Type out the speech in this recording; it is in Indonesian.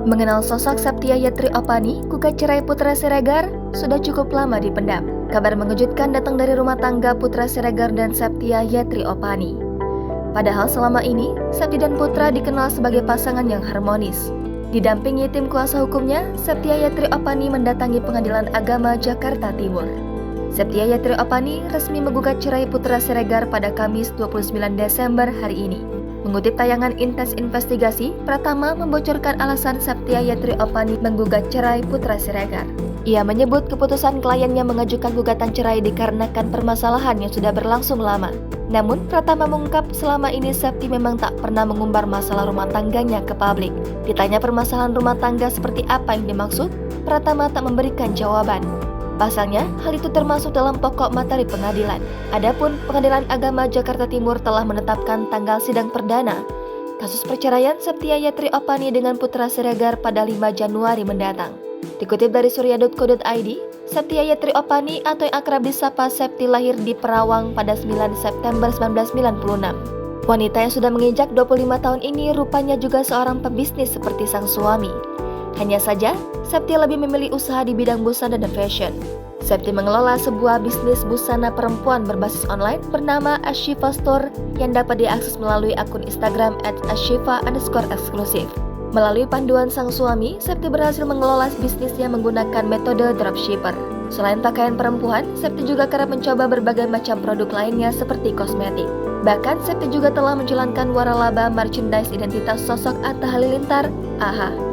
Mengenal sosok Septia Yetri Opani, gugat cerai Putra Siregar, sudah cukup lama dipendam. Kabar mengejutkan datang dari rumah tangga Putra Siregar dan Septia Yetri Opani. Padahal selama ini, Septi dan Putra dikenal sebagai pasangan yang harmonis. Didampingi tim kuasa hukumnya, Septia Yetri Opani mendatangi Pengadilan Agama Jakarta Timur. Septia Yetri Opani resmi menggugat cerai Putra Siregar pada Kamis 29 Desember hari ini. Mengutip tayangan Intens Investigasi, Pratama membocorkan alasan Septia Yetri Opani menggugat cerai Putra Siregar. Ia menyebut keputusan kliennya mengajukan gugatan cerai dikarenakan permasalahan yang sudah berlangsung lama. Namun, Pratama mengungkap selama ini Septi memang tak pernah mengumbar masalah rumah tangganya ke publik. Ditanya permasalahan rumah tangga seperti apa yang dimaksud, Pratama tak memberikan jawaban. Pasalnya, hal itu termasuk dalam pokok materi pengadilan. Adapun Pengadilan Agama Jakarta Timur telah menetapkan tanggal sidang perdana kasus perceraian Septia Yetri Opani dengan Putra Siregar pada 5 Januari mendatang. Dikutip dari surya.co.id, Septia Yetri Opani atau yang akrab disapa Septi lahir di Perawang pada 9 September 1996. Wanita yang sudah menginjak 25 tahun ini rupanya juga seorang pebisnis seperti sang suami. Hanya saja, Septi lebih memilih usaha di bidang busana dan fashion. Septi mengelola sebuah bisnis busana perempuan berbasis online bernama Ashifa Store yang dapat diakses melalui akun Instagram @ashifa_eksklusif. Melalui panduan sang suami, Septi berhasil mengelola bisnisnya menggunakan metode dropshipper. Selain pakaian perempuan, Septi juga kerap mencoba berbagai macam produk lainnya seperti kosmetik. Bahkan, Septi juga telah menjalankan waralaba merchandise identitas sosok Atta Halilintar, AHA.